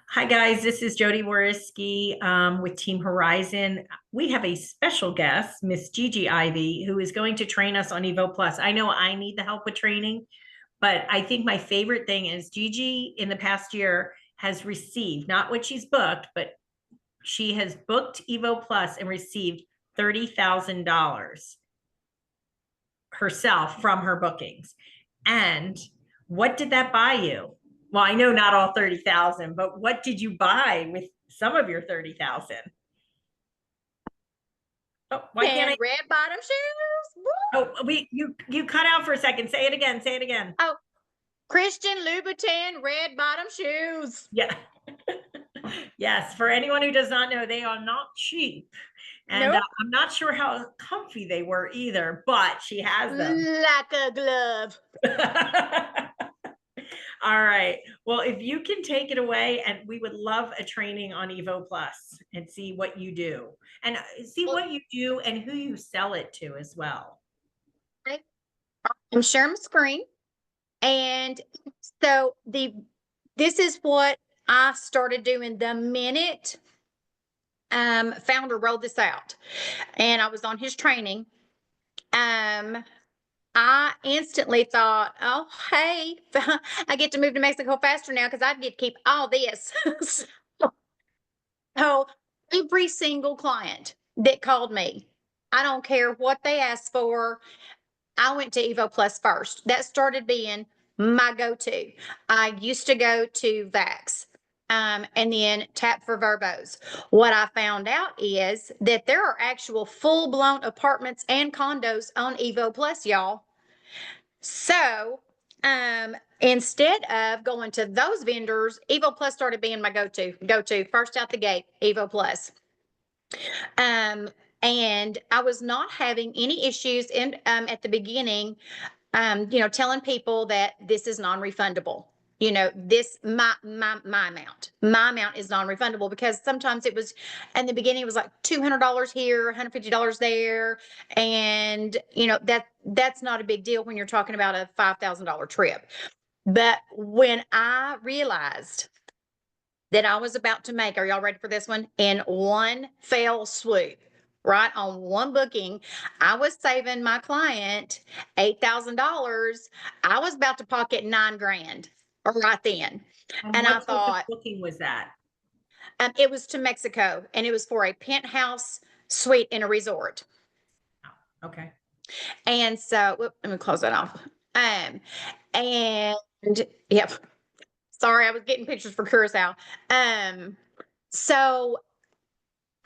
Hi, guys. This is Jody Wariski with Team Horizon. We have a special guest, Miss Gigi Ivy, who is going to train us on EVO Plus. I know I need the help with training, but I think my favorite thing is Gigi in the past year has received, not what she's booked, but she has booked EVO Plus and received $30,000 herself from her bookings. And what did that buy you? Well, I know not all 30,000, but what did you buy with some of your 30,000? Oh, why can't And I? red bottom shoes. Woo! Oh, you cut out for a second. Say it again. Say it again. Oh, Christian Louboutin red bottom shoes. Yeah. Yes, for anyone who does not know, they are not cheap. And Nope. I'm not sure how comfy they were either, but she has them. Like a glove. All right. Well, if you can take it away, and we would love a training on EVO Plus and see what you do and see Well, what you do and who you sell it to as well. I'm sharing my screen. And so this is what I started doing the minute founder rolled this out. And I was on his training. I instantly thought, oh, hey, I get to move to Mexico faster now because I get to keep all this. So every single client that called me, I don't care what they asked for, I went to EVO Plus first. That started being my go-to. I used to go to Vax. And then tap for verbos. What I found out is that there are actual full-blown apartments and condos on EVO Plus, y'all. So, instead of going to those vendors, EVO Plus started being my go-to first out the gate, EVO Plus. Um, and I was not having any issues in at the beginning, telling people that this is non-refundable. This my amount is non-refundable because sometimes it was in the beginning it was like $200 here, $150 there, and that's not a big deal when you're talking about a $5,000 trip. But when I realized that I was about to make, are y'all ready for this one? In one fell swoop, right on one booking, I was saving my client $8,000. I was about to pocket 9 grand right then. And And I what type of thought, booking was that? it was to Mexico and it was for a penthouse suite in a resort. Oh, okay. And so, let me close that off. Um, and yep, sorry, I was getting pictures for Curacao. So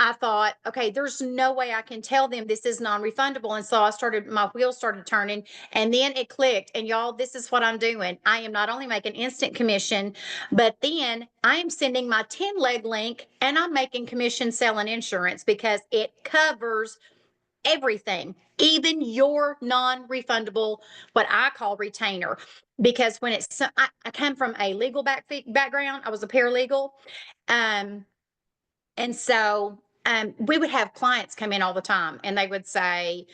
I thought, okay, there's no way I can tell them this is non-refundable. And so my wheels started turning and then it clicked. And y'all, this is what I'm doing. I am not only making instant commission, but then I am sending my 10 leg link and I'm making commission selling insurance because it covers everything, even your non-refundable, what I call retainer. Because when I come from a legal background, I was a paralegal. Um, and so we would have clients come in all the time and they would say,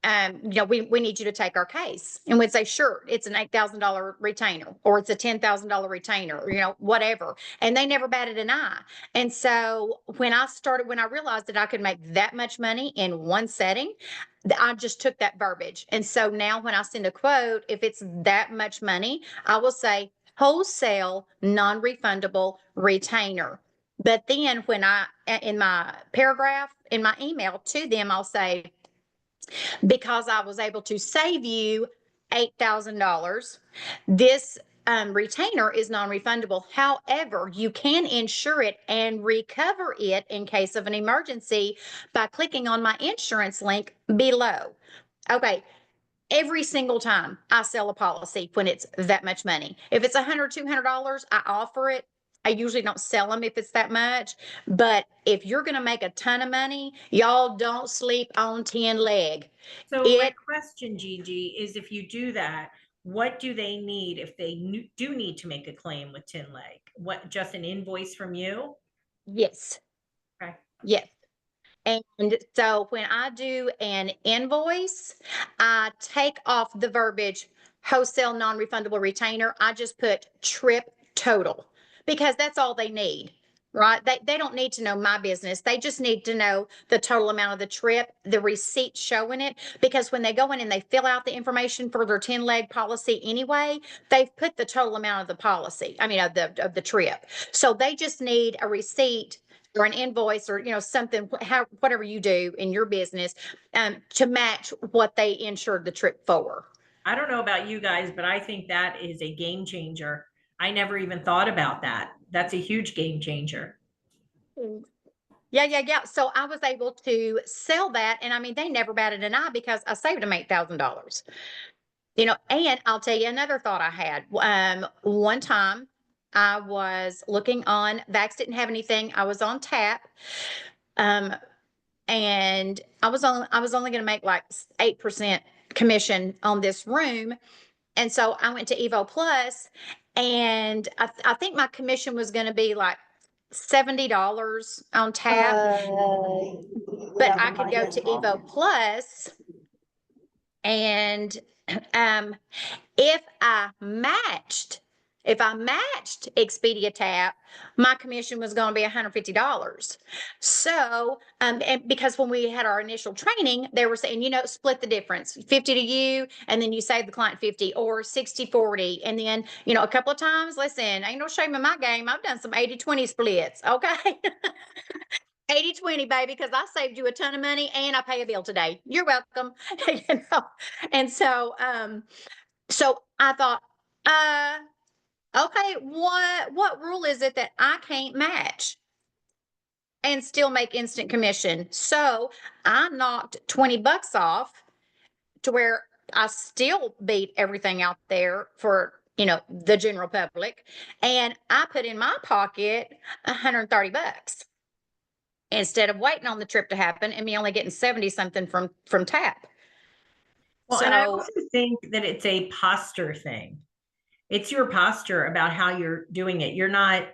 we need you to take our case. And we'd say, sure, it's an $8,000 retainer or it's a $10,000 retainer, whatever. And they never batted an eye. And so when I realized that I could make that much money in one setting, I just took that verbiage. And so now when I send a quote, if it's that much money, I will say wholesale, non-refundable retainer. But then in my paragraph, in my email to them, I'll say, because I was able to save you $8,000, this retainer is non-refundable. However, you can insure it and recover it in case of an emergency by clicking on my insurance link below. Okay. Every single time I sell a policy when it's that much money. If it's $100, $200, I offer it. I usually don't sell them if it's that much. But if you're going to make a ton of money, y'all don't sleep on 10 leg. So my It, question, Gigi, is if you do that, what do they need if they do need to make a claim with Tin Leg? What, just an invoice from you? yes, Okay. yes. And so when I do an invoice, I take off the verbiage wholesale non-refundable retainer. I just put trip total because that's all they need. Right. They don't need to know my business. They just need to know the total amount of the trip, the receipt showing it. Because when they go in and they fill out the information for their 10-leg policy anyway, they've put the total amount of the policy, I mean, of the trip. So they just need a receipt or an invoice or, something, whatever you do in your business, to match what they insured the trip for. I don't know about you guys, but I think that is a game changer. I never even thought about that. That's a huge game changer. Yeah, yeah, yeah. So I was able to sell that. And I mean, they never batted an eye because I saved them $8,000. And I'll tell you another thought I had. One time I was looking on, Vax didn't have anything. I was on tap. And I was only going to make like 8% commission on this room. And so I went to EVO Plus, and I think my commission was going to be like $70 on tap, but I could go to EVO Plus, and if I matched Expedia Tap, my commission was going to be $150. So, and because when we had our initial training, they were saying, split the difference, 50 to you, and then you save the client 50, or 60-40. And then, a couple of times, listen, ain't no shame in my game. I've done some 80-20 splits. Okay. 80-20, baby, because I saved you a ton of money and I pay a bill today. You're welcome. And so, so I thought, okay, what rule is it that I can't match and still make instant commission? So I knocked $20 off to where I still beat everything out there for, the general public. And I put in my pocket $130 instead of waiting on the trip to happen and me only getting 70 something from tap. Well, and I also think that it's a posture thing. It's your posture about how you're doing it. You're not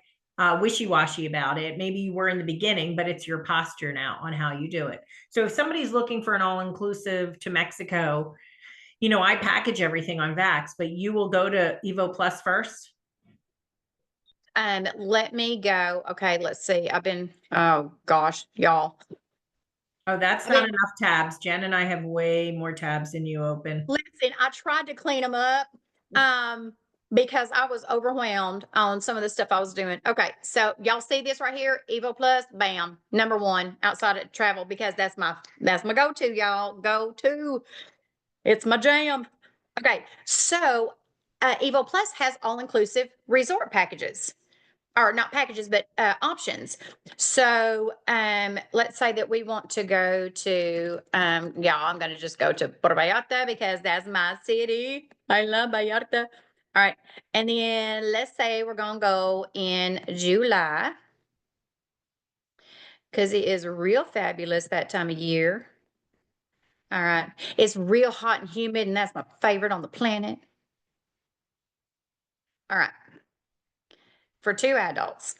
wishy-washy about it. Maybe you were in the beginning, but it's your posture now on how you do it. So if somebody's looking for an all-inclusive to Mexico, I package everything on Vax, but you will go to EVO Plus first. Let me go. Okay, let's see. Oh gosh, y'all. Oh, that's not enough tabs. Jen and I have way more tabs than you open. Listen, I tried to clean them up because I was overwhelmed on some of the stuff I was doing. Okay, so y'all see this right here, EVO Plus, bam, number one outside of travel, because that's my go-to, y'all. Go-to. It's my jam. Okay, so EVO Plus has all-inclusive resort packages. Or not packages, but options. So let's say that we want to go to, I'm going to just go to Puerto Vallarta because that's my city. I love Vallarta. All right. And then let's say we're going to go in July because it is real fabulous that time of year. All right. It's real hot and humid, and that's my favorite on the planet. All right. For 2 adults.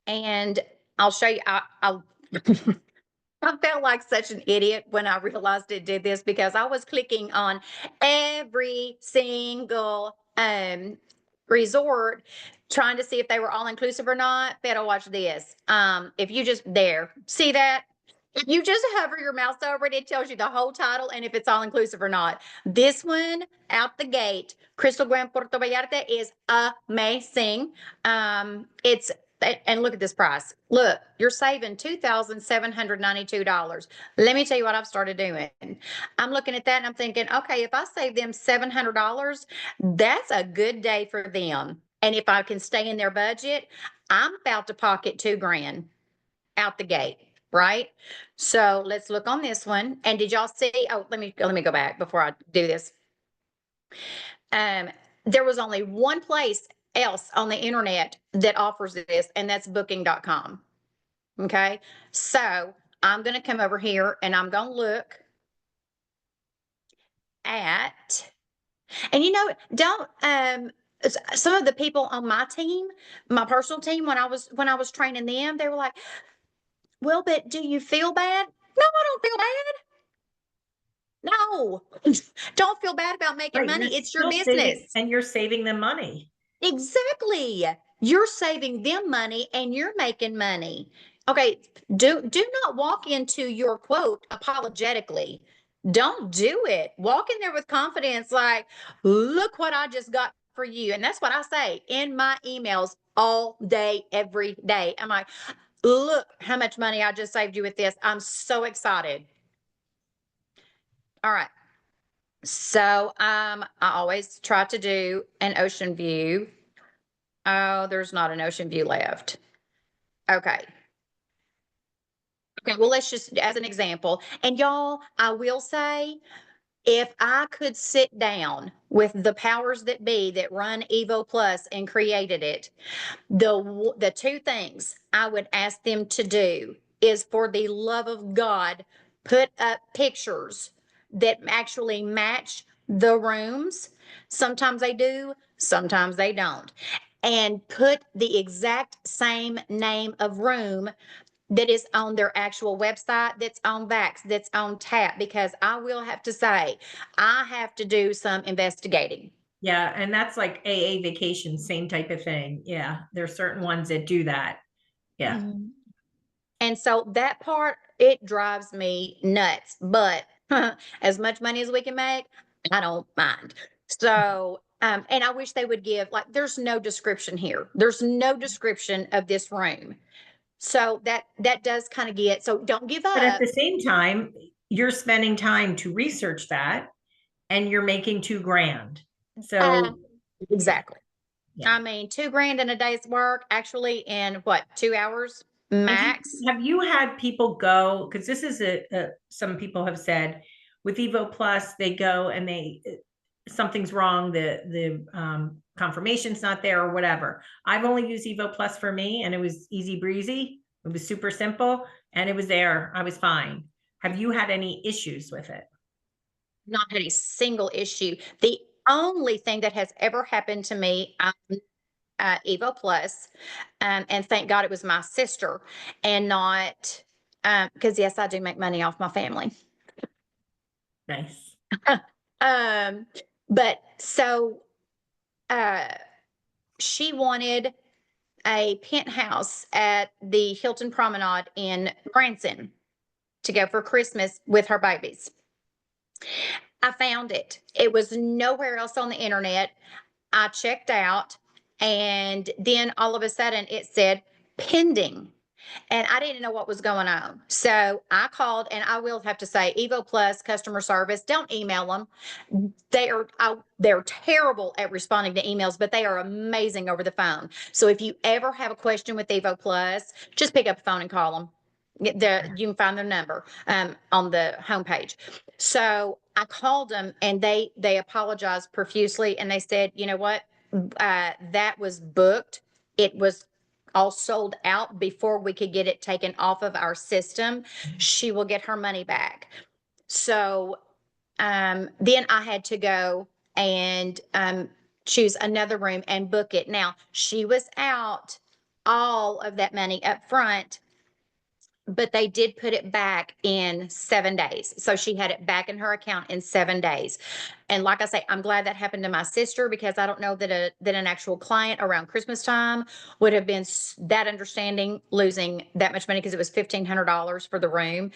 And I'll show you, I'll I felt like such an idiot when I realized it did this, because I was clicking on every single resort trying to see if they were all inclusive or not. Better watch this. If you just see that? If you just hover your mouse over it, it tells you the whole title and if it's all inclusive or not. This one out the gate, Crystal Grand Puerto Vallarta, is amazing. And look at this price. Look, you're saving $2,792. Let me tell you what I've started doing. I'm looking at that and I'm thinking, okay, if I save them $700, that's a good day for them. And if I can stay in their budget, I'm about to pocket $2,000 out the gate, right? So let's look on this one. And did y'all see? Oh, let me go back before I do this. There was only one place else on the internet that offers this, and that's booking.com. Okay. So I'm going to come over here and I'm going to look at, and don't, some of the people on my team, my personal team, when I was training them, they were like, well, but do you feel bad? No, I don't feel bad. No, don't feel bad about making money. It's your business. And you're saving them money. Exactly. You're saving them money and you're making money. Okay, do not walk into your quote apologetically. Don't do it. Walk in there with confidence, like, look what I just got for you. And that's what I say in my emails all day, every day. I'm like, look how much money I just saved you with this. I'm so excited. All right. So I always try to do an ocean view. Oh, there's not an ocean view left. Okay. Okay, well, let's just as an example. And y'all, I will say, if I could sit down with the powers that be that run Evo Plus and created it, the two things I would ask them to do is, for the love of God, put up pictures that actually match the rooms. Sometimes they do, sometimes they don't. And put the exact same name of room that is on their actual website, that's on Vax, that's on Tap, because I will have to say, I have to do some investigating. Yeah, and that's like AA vacation, same type of thing. Yeah, there's certain ones that do that. Yeah. Mhm. And so that part, it drives me nuts. But as much money as we can make, I don't mind. So, and I wish they would give, like, there's no description here. There's no description of this room. So that does kind of get, so don't give But at up. the same time, you're spending time to research that and you're making 2 grand. Uh, So yeah, exactly. yeah. I mean, 2 grand in a day's work, actually in what, 2 hours And max? have you had people go, because this is some people have said with Evo Plus, they go and something's wrong, the confirmation's not there or whatever. I've only used Evo Plus for me and it was easy breezy. It was super simple and it was there. I was fine. Have you had any issues with it? Not had a single issue. The only thing that has ever happened to me, Evo Plus, and thank God it was my sister and not, because yes, I do make money off my family. Nice. Um, but so uh, she wanted a penthouse at the Hilton Promenade in Branson to go for Christmas with her babies. I found it. It was nowhere else on the internet. I checked out, and then all of a sudden it said pending. And I didn't know what was going on. So I called, and I will have to say, Evo Plus customer service, don't email them. They're terrible at responding to emails, but they are amazing over the phone. So if you ever have a question with Evo Plus, just pick up the phone and call them. You can find their number on the homepage. So I called them, and they apologized profusely, and they said, you know what, that was booked. It was all sold out before we could get it taken off of our system. She will get her money back. So then I had to go and choose another room and book it. Now, she was out all of that money up front, but they did put it back in 7 days. So she had it back in her account in 7 days. And like I say, I'm glad that happened to my sister, because I don't know that an actual client around Christmas time would have been that understanding, losing that much money, because it was $1,500 for the room.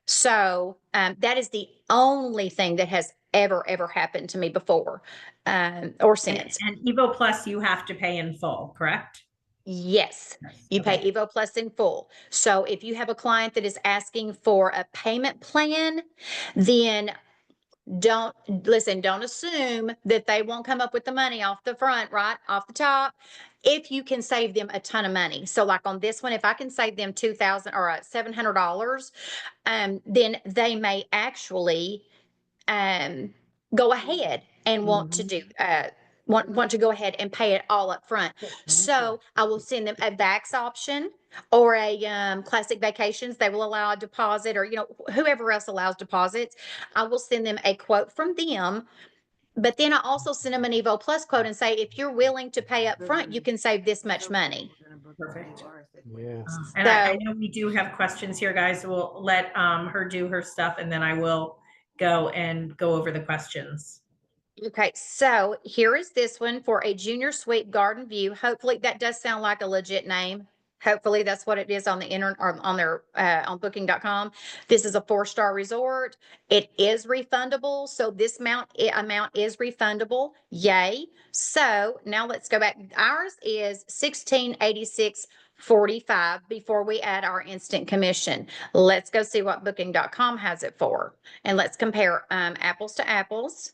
So that is the only thing that has ever happened to me before or since. And Evo Plus, you have to pay in full, correct? Yes, Yes. you pay Okay. EVO Plus in full. So if you have a client that is asking for a payment plan, then don't assume that they won't come up with the money off the front, right? Off the top. If you can save them a ton of money. So like on this one, if I can save them 2,000 or $700, then they may actually go ahead and want to do want to go ahead and pay it all up front. So I will send them a Vax option or a Classic Vacations. They will allow a deposit, or whoever else allows deposits. I will send them a quote from them. But then I also send them an Evo Plus quote and say, if you're willing to pay up front, you can save this much money. Perfect. Yeah. And I So know we do have questions here, guys. We'll let her do her stuff and then I will go over the questions. Okay, so here is this one for a junior suite garden view. Hopefully that does sound like a legit name. Hopefully that's what it is on the internet or on their on booking.com. This is a 4-star resort. It is refundable. So this amount is refundable. Yay. So now let's go back. Ours is 1686.45 before we add our instant commission. Let's go see what booking.com has it for. And let's compare apples to apples.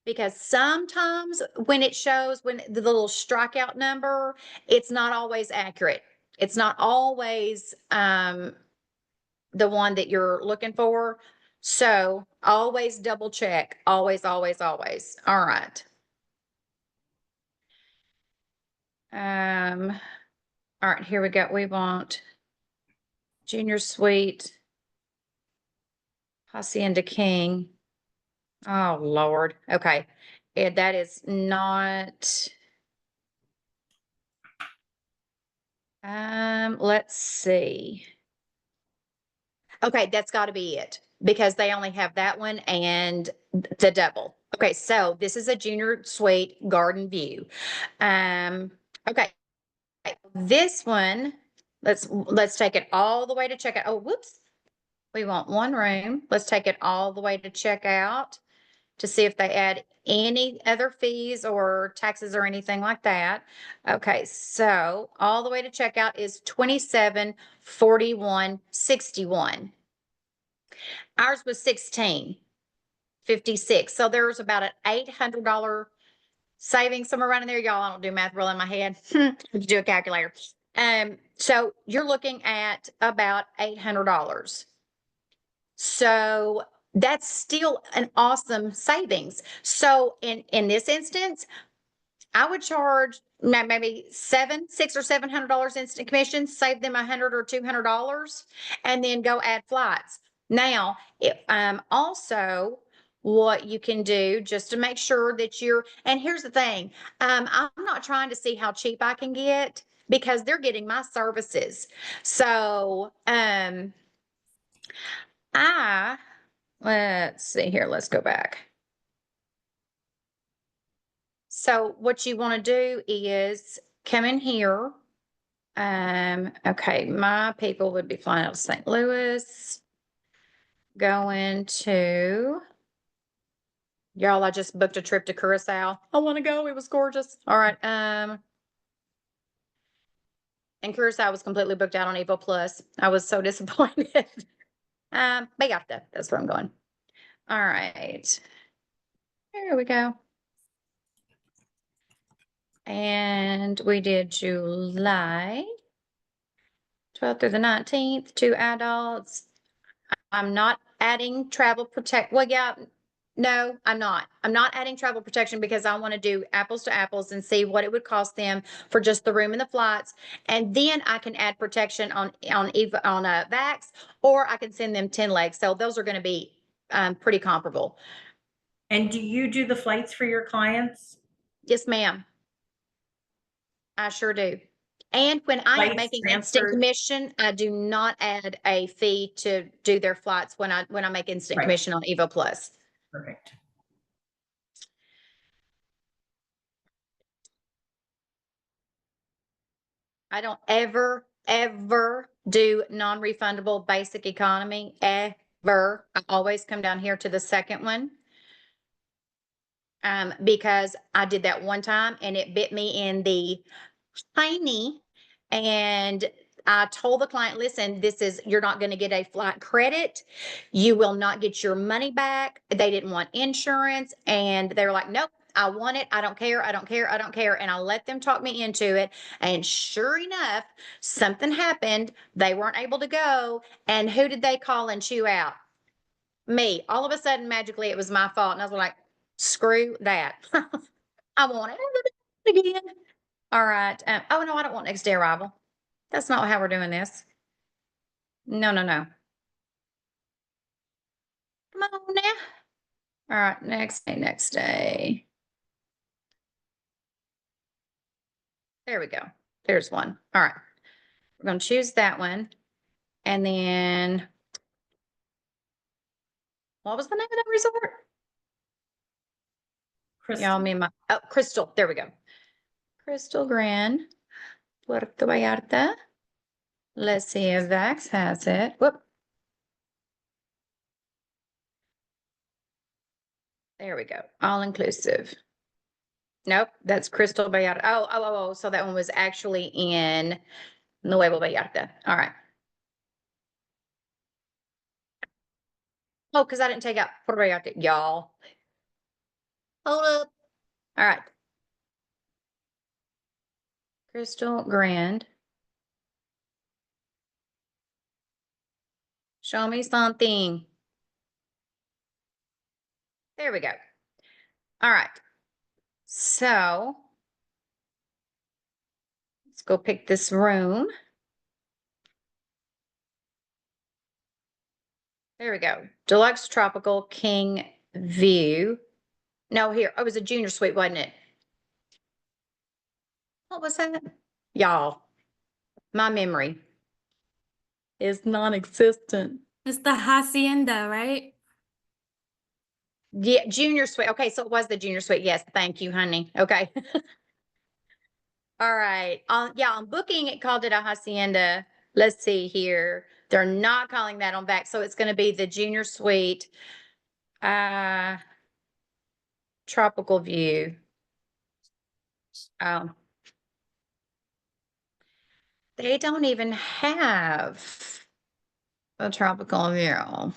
Because sometimes when it shows when the little strikeout number, it's not always accurate. It's not always the one that you're looking for. So always double check. Always, always, always. All right. All right, here we go. We want junior suite, Hacienda King. Oh Lord. Okay. That is not. Let's see. Okay, that's got to be it because they only have that one and the double. Okay, so this is a junior suite garden view. Okay, this one, let's take it all the way to checkout. Oh, whoops. We want one room. Let's take it all the way to checkout to see if they add any other fees or taxes or anything like that. Okay, so all the way to checkout is 2741.61. Ours was 1656. So there's about an $800 savings somewhere around in there. Y'all, I don't do math real in my head. You do a calculator. So you're looking at about $800. So that's still an awesome savings. So in this instance, I would charge maybe $600 or $700 instant commission, save them $100 or $200, and then go add flights. Now, also what you can do just to make sure that and here's the thing, I'm not trying to see how cheap I can get because they're getting my services. So, let's see here, let's go back. So what you want to do is come in here. Okay, my people would be flying out of St. Louis. Going to y'all, I just booked a trip to Curacao. I want to go. It was gorgeous. All right. And Curacao was completely booked out on EVO Plus. I was so disappointed. Vallarta, that's where I'm going. All right. There we go. And we did July 12th through the 19th, 2 adults. I'm not adding travel protect. Well, yeah, no, I'm not. I'm not adding travel protection because I want to do apples to apples and see what it would cost them for just the room and the flights. And then I can add protection on Vax, or I can send them 10 legs. So those are going to be pretty comparable. And do you do the flights for your clients? Yes, ma'am. I sure do. And when I am making instant commission, I do not add a fee to do their flights when I make instant commission on EVO Plus. Perfect. I don't ever do non-refundable basic economy, ever. I always come down here to the second one. Because I did that one time and it bit me in the tiny, and I told the client, listen, you're not going to get a flight credit. You will not get your money back. They didn't want insurance. And they were like, nope, I want it. I don't care. I don't care. I don't care. And I let them talk me into it. And sure enough, something happened. They weren't able to go. And who did they call and chew out? Me. All of a sudden, magically, it was my fault. And I was like, screw that. I want it again. All right. Oh, no, I don't want next day arrival. That's not how we're doing this. No, no, no. Come on now. All right. Next day, next day. There we go. There's one. All right. We're going to choose that one. And then What was the name of that resort? Crystal. Y'all, me and oh, Crystal. There we go. Crystal Grand, Puerto Vallarta. Let's see if Vax has it. Whoop. There we go. All inclusive. Nope, that's Crystal Vallarta. Oh. So that one was actually in Nuevo Vallarta. All right. Oh, because I didn't take out Puerto Vallarta, y'all. Hold up. All right. Crystal Grand. Show me something. There we go. All right. So let's go pick this room. There we go. Deluxe Tropical King View. No, here. It was a junior suite, wasn't it? What was that? Y'all, my memory is non-existent. It's the hacienda, right? Yeah, junior suite. Okay, so it was the junior suite. Yes, thank you, honey. Okay. All right. On booking, it called it a hacienda. Let's see here. They're not calling that on back, so it's going to be the junior suite. Tropical view. Oh. They don't even have a tropical view.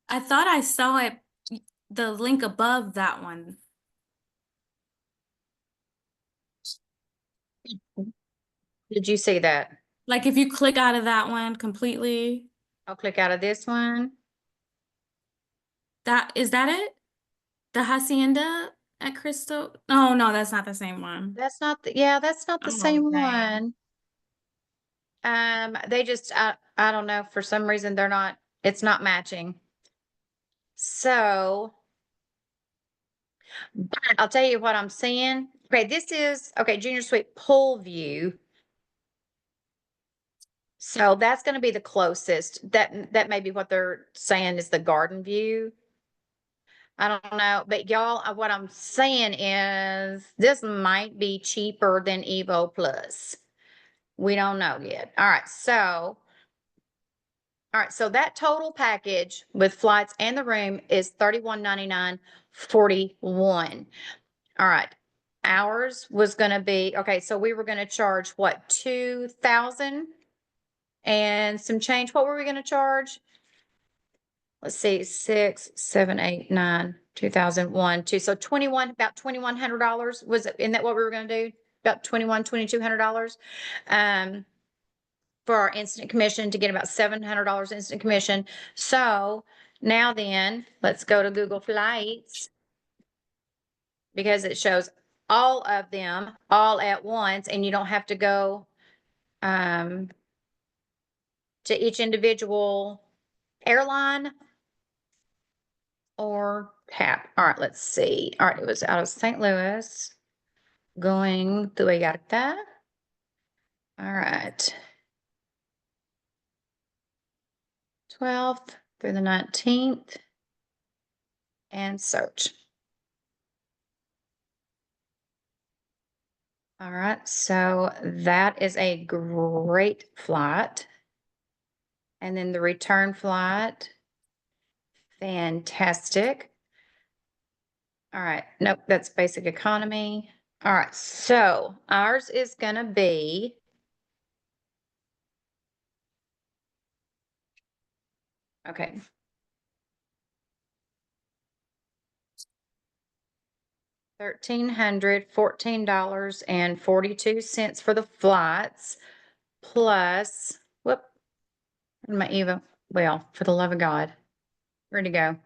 I thought I saw it, the link above that one. Did you see that? Like if you click out of that one completely, I'll click out of this one. is that it? The hacienda at Crystal? Oh no, that's not the same one. That's not the Oh, same dang. one. They just I don't know, for some reason it's not matching. So but I'll tell you what I'm seeing. Okay, this is junior suite pool view. So that's going to be the closest. That may be what they're saying is the garden view. I don't know, but y'all, what I'm saying is this might be cheaper than EVO Plus. We don't know yet. All right, so that total package with flights and the room is $31.99.41. All right. Ours was going to be so we were going to charge what, 2,000 and some change. What were we going to charge? Let's see, 6, 7, 8, 9, 2001, 2. So about $2,100. Isn't that what we were going to do? About $2,200 for our instant commission to get about $700 instant commission. So now then, let's go to Google Flights because it shows all of them all at once, and you don't have to go to each individual airline or tap. All right, let's see. All right, it was out of St. Louis going to Vallarta. All right. 12th through the 19th and search. All right, so that is a great flight. And then the return flight, fantastic. All right, nope, that's basic economy. All right, so ours is gonna be $1,314.42 for the flights, plus my EVO. Well, for the love of God, where'd it go?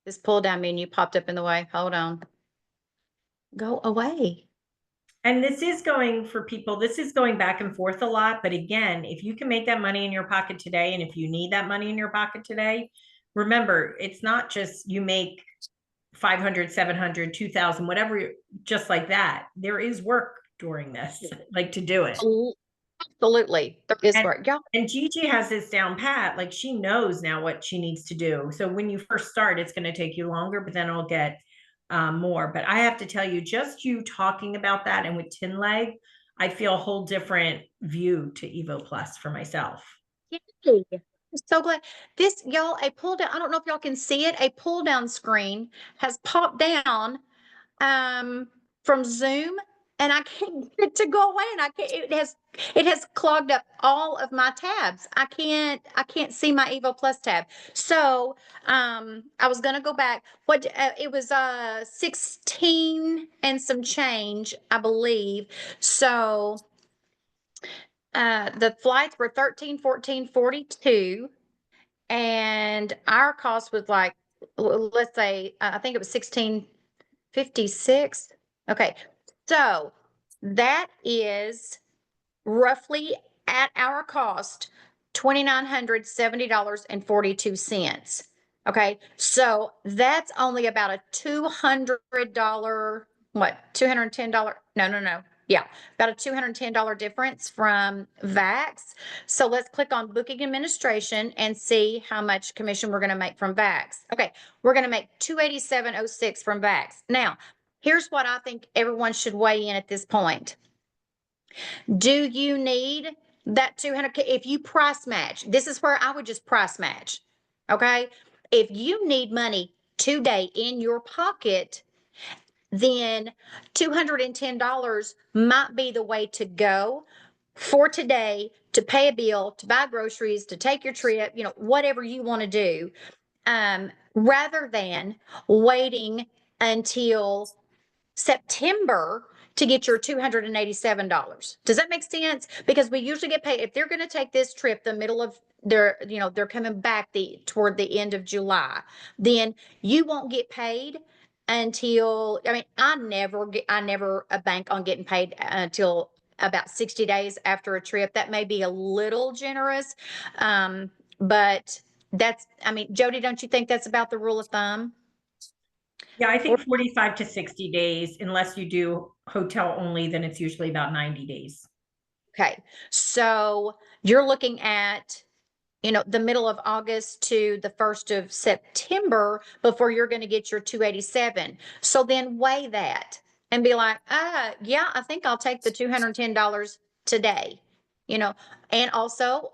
This pull down menu popped up in the way. Hold on. Go away. And this is going back and forth a lot. But again, if you can make that money in your pocket today, and if you need that money in your pocket today, remember, it's not just you make 500, 700, 2,000, whatever, just like that. There is work during this, like to do it. Absolutely. There is And, work. Y'all, and Gigi has this down pat. Like she knows now what she needs to do. So when you first start, it's going to take you longer, but then it'll get more. But I have to tell you, just you talking about that and with Tin Leg, I feel a whole different view to Evo Plus for myself. yay. I'm so glad this, y'all, a pull down, I don't know if y'all can see it, a pull down screen has popped down from Zoom, and I can't get it to go away, and I can't, it has clogged up all of my tabs. I can't see my Evo Plus tab. So I was gonna go back. What it was 16 and some change, I believe. So the flights were 13, 14, 42, and our cost was like, let's say, I think it was 1656. Okay. So that is roughly at our cost, $2,970.42. Okay. So that's only about a $200, what, $210? No. Yeah, about a $210 difference from VAX. So let's click on booking administration and see how much commission we're going to make from VAX. Okay, we're going to make $287.06 from VAX. Now, here's what I think everyone should weigh in at this point. Do you need that 200? If you price match, this is where I would just price match. Okay. If you need money today in your pocket, then $210 might be the way to go for today to pay a bill, to buy groceries, to take your trip, whatever you want to do, rather than waiting until September to get your $287. Does that make sense? Because we usually get paid if they're going to take this trip the middle of they're coming back toward the end of July, then you won't get paid until, I never bank on getting paid until about 60 days after a trip. That may be a little generous. But Jody, don't you think that's about the rule of thumb? Yeah, I think 45 to 60 days, unless you do hotel only, then it's usually about 90 days. Okay. So you're looking at, the middle of August to the 1st of September before you're going to get your 287. So then weigh that and be like, yeah, I think I'll take the $210 today, and also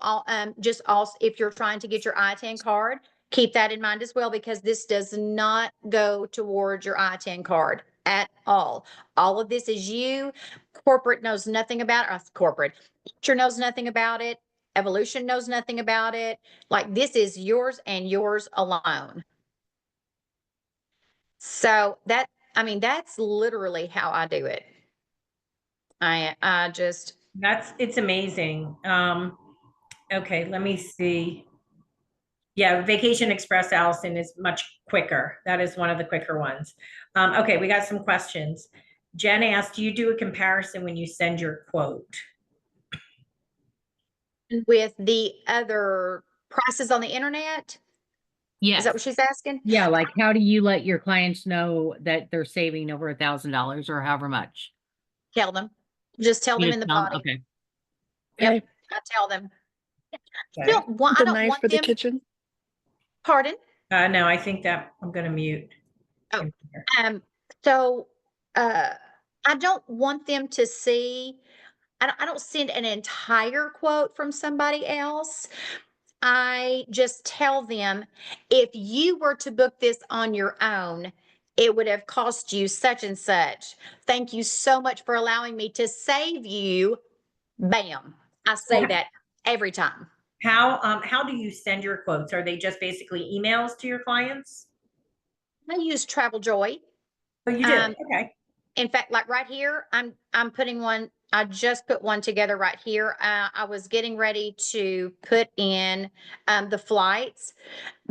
if you're trying to get your I-10 card, keep that in mind as well, because this does not go towards your I-10 card at all. All of this is you. Corporate knows nothing about it. Corporate teacher knows nothing about it. Evolution knows nothing about it. Like, this is yours and yours alone. So that's literally how I do it. It's amazing. Okay, let me see. Yeah, Vacation Express, Allison, is much quicker. That is one of the quicker ones. Okay, we got some questions. Jen asked, do you do a comparison when you send your quote? With the other prices on the internet? Is that what she's asking? Yeah, like how do you let your clients know that they're saving over $1,000 or however much? Tell them. Just tell them in the body. Okay. Yep, I tell them. Okay. I don't want for the them. kitchen. Pardon? No, I think that I'm going to mute. Oh, so I don't want them to see. I don't send an entire quote from somebody else. I just tell them, if you were to book this on your own, it would have cost you such and such. Thank you so much for allowing me to save you. Bam. I say that every time. How do you send your quotes? Are they just basically emails to your clients? I use Travel Joy. Oh, you do? Okay. In fact, like right here, I'm putting one. I just put one together right here. I was getting ready to put in the flights,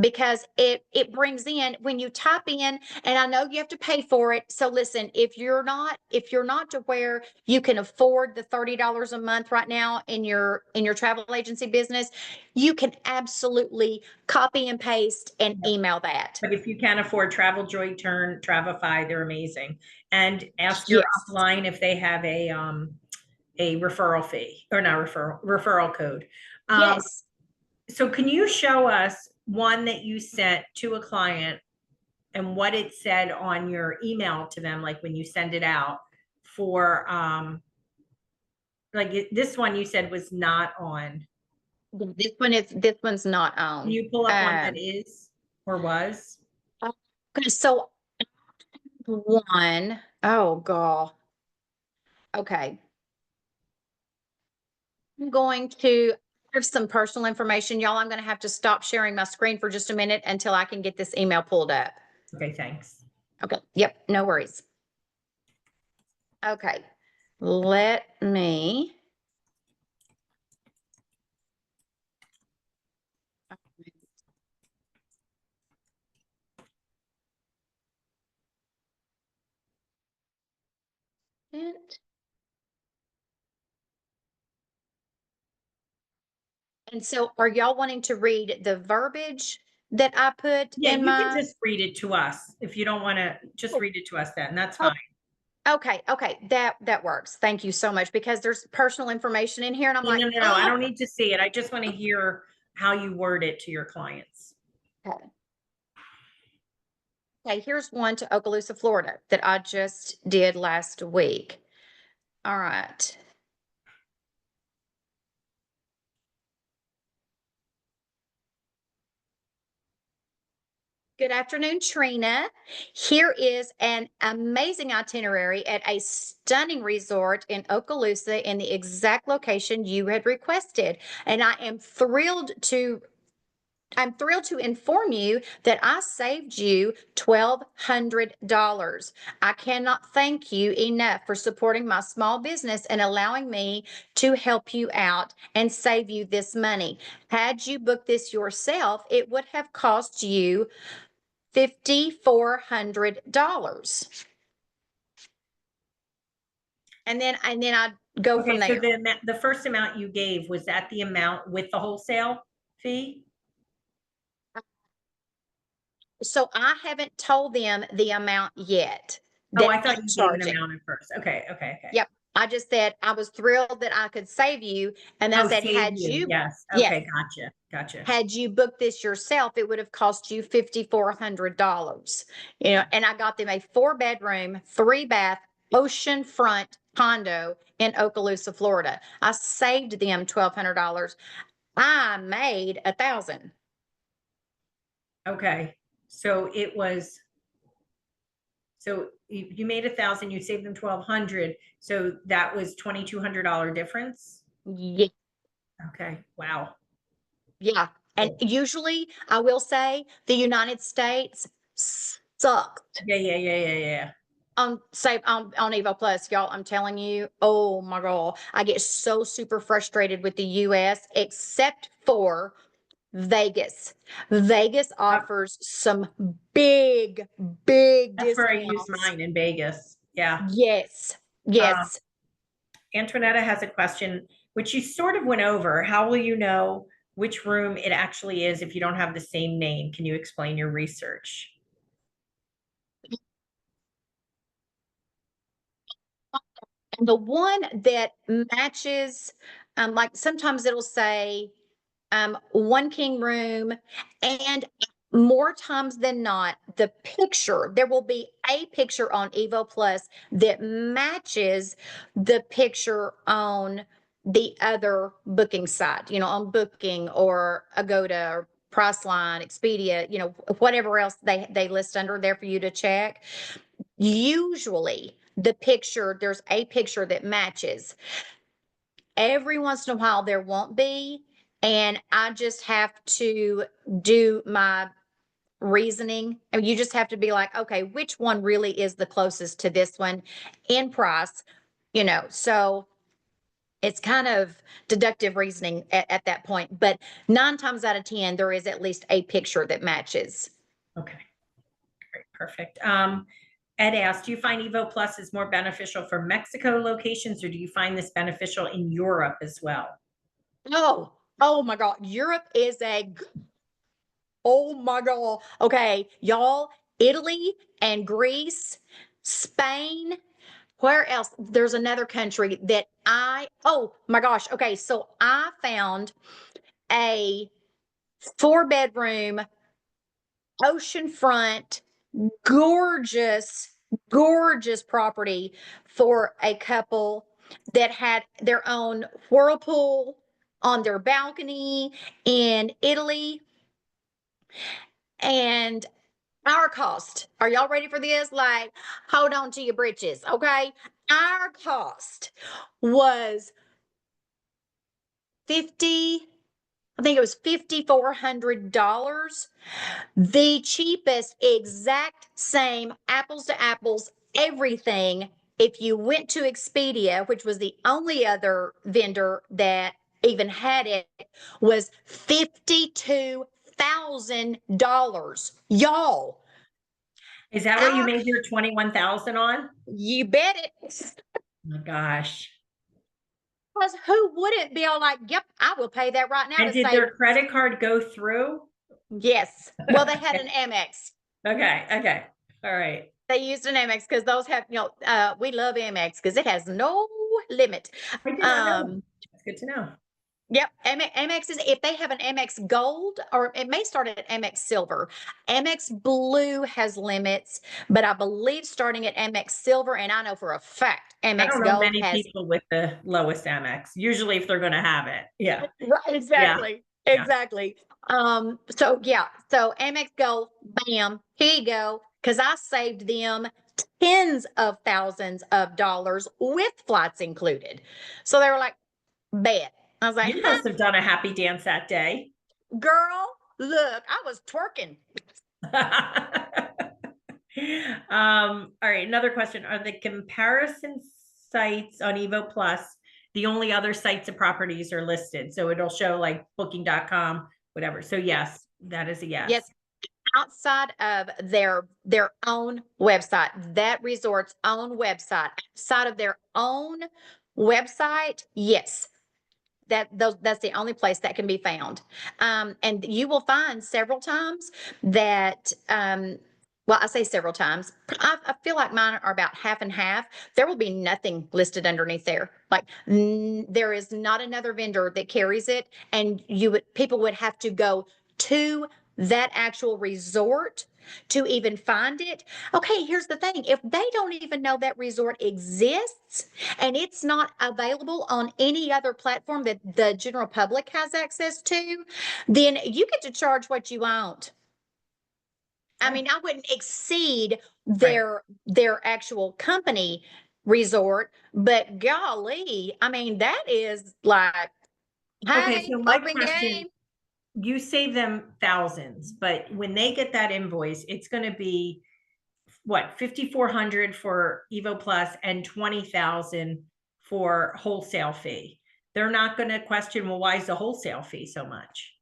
because it brings in when you type in, and I know you have to pay for it. So listen, if you're not to where you can afford the $30 a month right now in your travel agency business, you can absolutely copy and paste and email that. But if you can't afford Travel Joy, turn Travify. They're amazing. And ask your upline if they have a referral fee, or not referral code. Yes. So can you show us one that you sent to a client and what it said on your email to them, like when you send it out for, this one you said was not on. This one's not on. Can you pull up one that is or was? Okay, so one, oh God. Okay. I'm going to have some personal information. Y'all, I'm going to have to stop sharing my screen for just a minute until I can get this email pulled up. Okay, thanks. Okay. Yep. No worries. Okay. Let me. And so are y'all wanting to read the verbiage that I put Yeah, in you can my? just read it to us. If you don't want to, just read it to us then. That's Oh, fine. Okay, that works. Thank you so much, because there's personal information in here and I'm No, like, no, no, no, I oh. don't need to see it. I just want to hear how you word it to your clients. Okay. Okay, here's one to Okaloosa, Florida that I just did last week. All right. Good afternoon, Trina. Here is an amazing itinerary at a stunning resort in Okaloosa in the exact location you had requested. And I'm thrilled to inform you that I saved you $1,200. I cannot thank you enough for supporting my small business and allowing me to help you out and save you this money. Had you booked this yourself, it would have cost you $5,400. And then I go Okay, from so there. the first amount you gave, was that the amount with the wholesale fee? So I haven't told them the amount yet. Oh, that I thought I'm you gave an charging. amount at first. Okay, okay, okay. Yep. I just said I was thrilled that I could save you. And then I Oh, said, save you. Yes. yes, Okay, gotcha, gotcha. had you booked this yourself, it would have cost you $5,400. You know, and I got them a 4-bedroom, 3-bath, oceanfront condo in Okaloosa, Florida. I saved them $1,200. I made $1,000. Okay, so it was, so you made 1,000, you saved them 1,200, so that was $2,200 difference? Yeah. Okay, wow. Yeah. And Cool. usually I will say the United States sucked Yeah, yeah, yeah, yeah, yeah. on EVO Plus, y'all. I'm telling you, oh my God, I get so super frustrated with the US, except for Vegas. Vegas offers some big, big That's where I use discounts. mine, in Vegas. Yeah. Yes, Um, yes. Antoinetta has a question, which you sort of went over. How will you know which room it actually is if you don't have the same name? Can you explain your research? And the one that matches, like sometimes it'll say, one king room, and more times than not, the picture, there will be a picture on EVO Plus that matches the picture on the other booking site, on Booking or Agoda or Priceline, Expedia, whatever else they list under there for you to check. Usually there's a picture that matches. Every once in a while there won't be, and I just have to do my reasoning. And you just have to be like, okay, which one really is the closest to this one in price? So it's kind of deductive reasoning at that point. But 9 times out of 10, there is at least a picture that matches. Okay, great, perfect. Ed asked, do you find EVO Plus is more beneficial for Mexico locations, or do you find this beneficial in Europe as well? Oh my God. Europe is oh my God. Okay, y'all, Italy and Greece, Spain, where else? There's another country that oh my gosh. Okay. So I found a 4-bedroom, oceanfront, gorgeous, gorgeous property for a couple that had their own whirlpool on their balcony in Italy. And our cost, are y'all ready for this? Like, hold on to your britches, okay? Our cost was I think it was $5,400. The cheapest, exact same, apples to apples, everything. If you went to Expedia, which was the only other vendor that even had it, was $52,000. Y'all, Is that what you our, made your 21,000 on? you bet it. Oh my gosh. Because who wouldn't be all like, yep, I will pay that right now And to did say, their credit card go through? yes. Well, they had an Amex. Okay. Okay. All right. They used an Amex because those have, we love Amex because it has no limit. I did not know. That's good to know. Yep. Amex is, if they have an Amex Gold, or it may start at Amex Silver. Amex Blue has limits, but I believe starting at Amex Silver, and I know for a fact I Amex don't know Gold many has. people with the lowest Amex, usually if they're going to have it. Yeah. Right, exactly. Yeah. Exactly. So yeah, so Amex Gold, bam, here you go. Cause I saved them tens of thousands of dollars with flights included. So they were like, bet. I was like, You must have done a happy dance that day. girl, look, I was twerking. All right, another question. Are the comparison sites on EVO Plus the only other sites and properties are listed? So it'll show like booking.com, whatever. So yes, that is a yes. Yes. Outside of their own website, that resort's own website, outside of their own website, yes. That's the only place that can be found. And you will find several times that, well, I say several times. I feel like mine are about half and half. There will be nothing listed underneath there. Like there is not another vendor that carries it, and people would have to go to that actual resort to even find it. Okay, here's the thing. If they don't even know that resort exists and it's not available on any other platform that the general public has access to, then you get to charge what you want. I mean, I wouldn't exceed their actual company resort, but golly, I mean, that is like, Okay, hey, so my open question, game. you save them thousands, but when they get that invoice, it's going to be what, 5,400 for EVO Plus and 20,000 for wholesale fee. They're not going to question, well, why is the wholesale fee so much?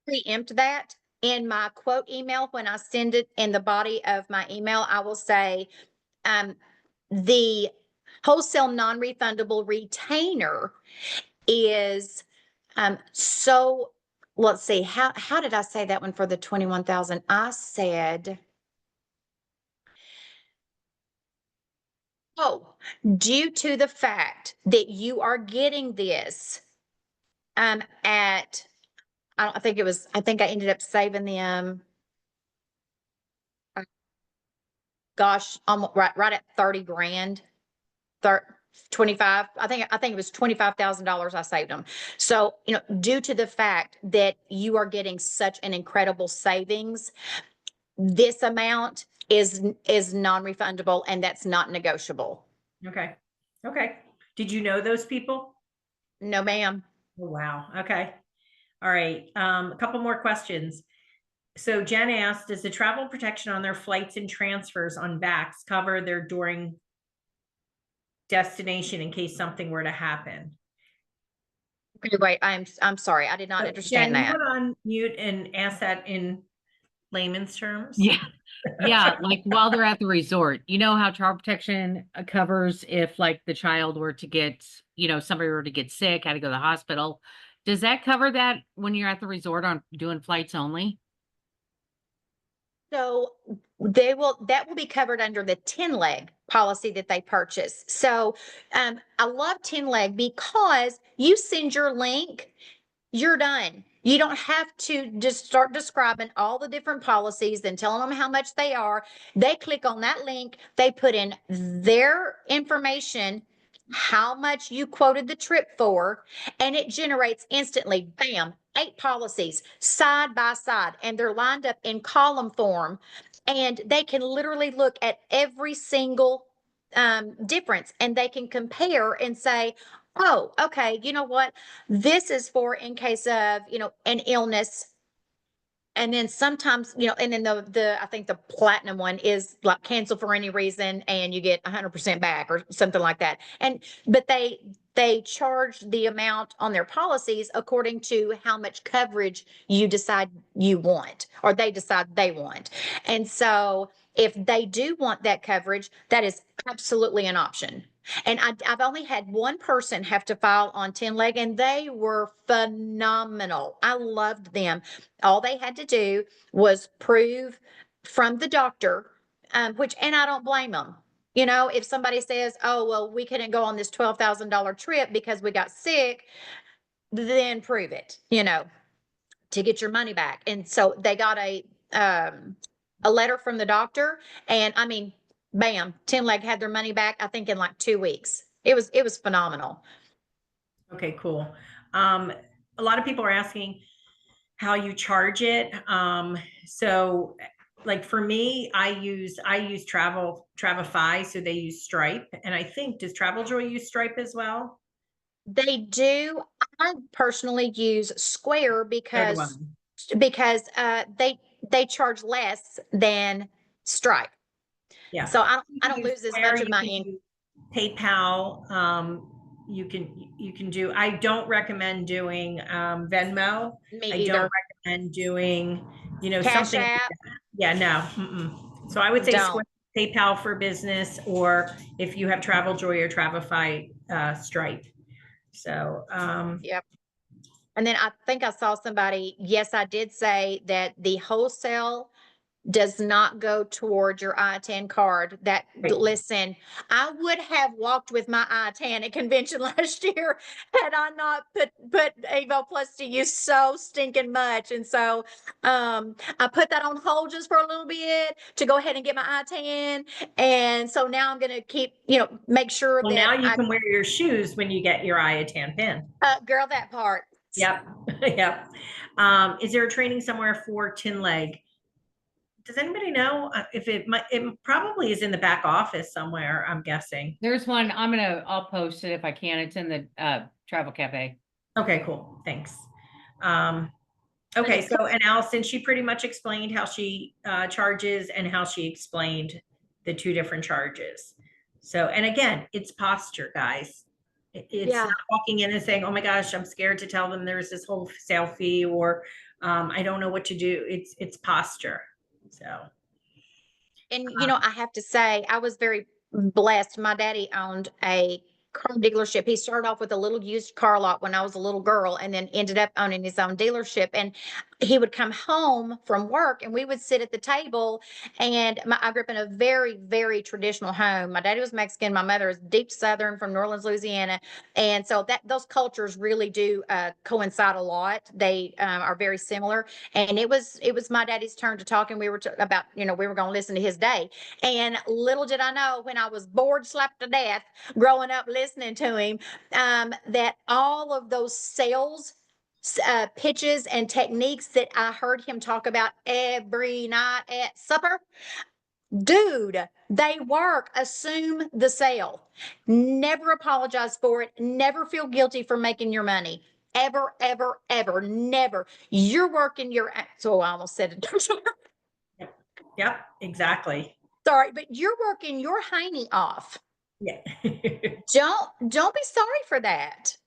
Preempt that in my quote email. When I send it in the body of my email, I will say, the wholesale non-refundable retainer is, so let's see, how did I say that one for the 21,000? I said, oh, due to the fact that you are getting this, at, I think I ended up saving them, gosh, right at 30 grand, 25. I think it was $25,000 I saved them. So, due to the fact that you are getting such an incredible savings, this amount is non-refundable, and that's not negotiable. Okay. Okay. Did you know those people? No, ma'am. Oh, wow. Okay. All right. A couple more questions. So Jen asked, does the travel protection on their flights and transfers on backs cover their during destination in case something were to happen? Okay, wait, I'm sorry. I did not understand Jen, you that. went on mute and asked that in layman's terms. Yeah. Yeah, like while they're at the resort, you know how child protection covers if like the child were to get, somebody were to get sick, had to go to the hospital. Does that cover that when you're at the resort on doing flights only? So that will be covered under the 10 leg policy that they purchase. So I love 10 leg because you send your link, you're done. You don't have to just start describing all the different policies and telling them how much they are. They click on that link, they put in their information, how much you quoted the trip for, and it generates instantly, bam, 8 policies side by side, and they're lined up in column form. And they can literally look at every single difference, and they can compare and say, oh, okay, you know what? This is for in case of, an illness. And then sometimes, and then I think the platinum one is like cancel for any reason and you get 100% back or something like that. But they charge the amount on their policies according to how much coverage you decide you want, or they decide they want. And so if they do want that coverage, that is absolutely an option. And I've only had one person have to file on 10 leg, and they were phenomenal. I loved them. All they had to do was prove from the doctor, and I don't blame them. If somebody says, oh, well, we couldn't go on this $12,000 trip because we got sick, then prove it, to get your money back. And so they got a letter from the doctor, and I mean, bam, 10 leg had their money back, I think in like 2 weeks. It was phenomenal. Okay, cool. A lot of people are asking how you charge it. So like for me, I use Travefy, so they use Stripe. And I think, does TravelJoy use Stripe as well? They do. I personally use Square Good because one. they charge less than Stripe. Yeah. So I You don't can use lose as Square, much of you my can income. do PayPal. You can do, I don't recommend doing Venmo. Me I either. don't recommend doing, Cash something. App, Yeah, no. Mm-mm. So I would say don't. Square, PayPal for business, or if you have TravelJoy or Travefy, Stripe. So, Yep. And then I think I saw somebody, yes, I did say that the wholesale does not go toward your I-10 card. Right. Listen, I would have walked with my I-10 at convention last year had I not put EVO Plus to use so stinking much. And so I put that on hold just for a little bit to go ahead and get my I-10. And so now I'm gonna keep, make sure Well, now that you can wear your shoes when you get your IATAN pin. girl, that part. Yep. Yep. Is there a training somewhere for 10 leg? Does anybody know if it probably is in the back office somewhere, I'm guessing. There's one, I'll post it if I can. It's in the Travel Cafe. Okay, cool. Thanks. Okay, so, and Allison, she pretty much explained how she charges and how she explained the 2 different charges. So, and again, it's posture, guys. It's Yeah. not walking in and saying, oh my gosh, I'm scared to tell them there's this whole sale fee, or I don't know what to do. It's posture. So. And I have to say, I was very blessed. My daddy owned a car dealership. He started off with a little used car lot when I was a little girl, and then ended up owning his own dealership. And he would come home from work, and we would sit at the table. And I grew up in a very, very traditional home. My daddy was Mexican. My mother is deep Southern from New Orleans, Louisiana. And so those cultures really do coincide a lot. They are very similar. And it was my daddy's turn to talk, and we were about, we were going to listen to his day. And little did I know, when I was bored slapped to death growing up listening to him, that all of those sales pitches and techniques that I heard him talk about every night at supper, dude, they work. Assume the sale. Never apologize for it. Never feel guilty for making your money. Ever, ever, ever. Never. You're working your, so I almost said it. Yep, exactly. Sorry, but you're working your hiney off. Yeah. Don't be sorry for that.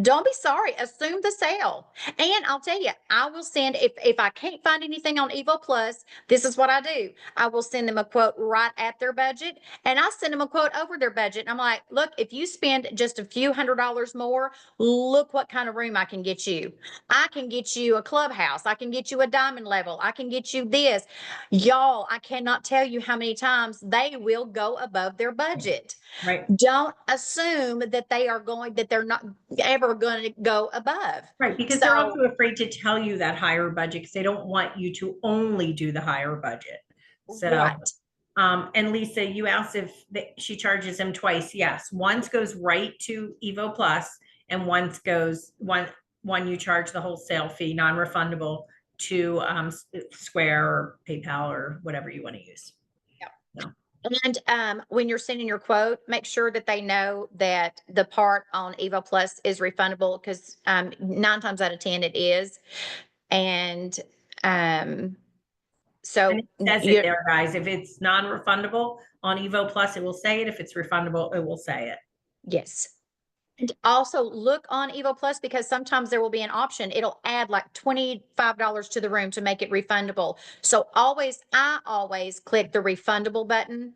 Don't be sorry. Assume the sale. And I'll tell you, I will send, if I can't find anything on EVO Plus, this is what I do. I will send them a quote right at their budget, and I send them a quote over their budget. And I'm like, look, if you spend just a few $100s more, look what kind of room I can get you. I can get you a clubhouse. I can get you a diamond level. I can get you this. Y'all, I cannot tell you how many times they will go above their budget. Right. Don't assume that they're not ever going to go above. Right, because they're also afraid to tell you that higher budget because they don't want you to only do the higher budget. So, Right. And Lisa, you asked if she charges them twice. Yes, once goes right to EVO Plus, and once goes one you charge the wholesale fee, non-refundable, to Square or PayPal or whatever you want to use. And when you're sending your quote, make sure that they know that the part on EVO Plus is refundable, because 9 times out of 10 it is. And so And it says it there, guys. If it's non-refundable on EVO Plus, it will say it. If it's refundable, it will say it. yes. And also look on EVO Plus, because sometimes there will be an option. It'll add like $25 to the room to make it refundable. So I always click the refundable button.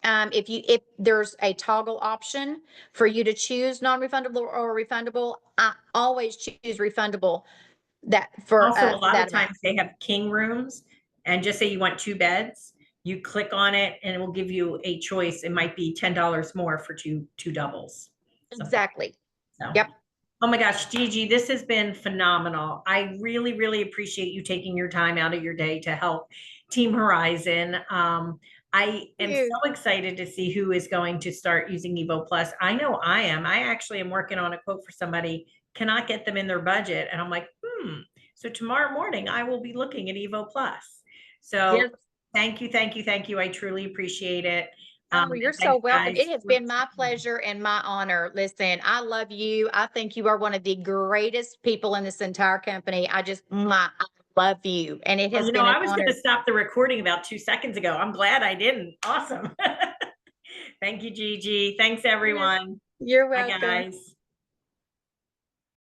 If there's a toggle option for you to choose non-refundable or refundable, I always choose refundable. That for Also, a lot that of times they have king rooms, and just say you want 2 beds, you click on it and it will give you a choice. It might be $10 more for two doubles. Exactly. So. Yep. Oh my gosh, Gigi, this has been phenomenal. I really, really appreciate you taking your time out of your day to help Team Horizon. I am so excited to see who is going to start using EVO Plus. I know I am. I actually am working on a quote for somebody, cannot get them in their budget. And I'm like, so tomorrow morning I will be looking at EVO Plus. So yes. Thank you. Thank you. Thank you. I truly appreciate it. Oh, you're so welcome. It has been my pleasure and my honor. Listen, I love you. I think you are one of the greatest people in this entire company. I love you. And it has been an honor. I was going to stop the recording about 2 seconds ago. I'm glad I didn't. Awesome. Thank you, Gigi. Thanks, everyone. You're welcome. Bye, guys.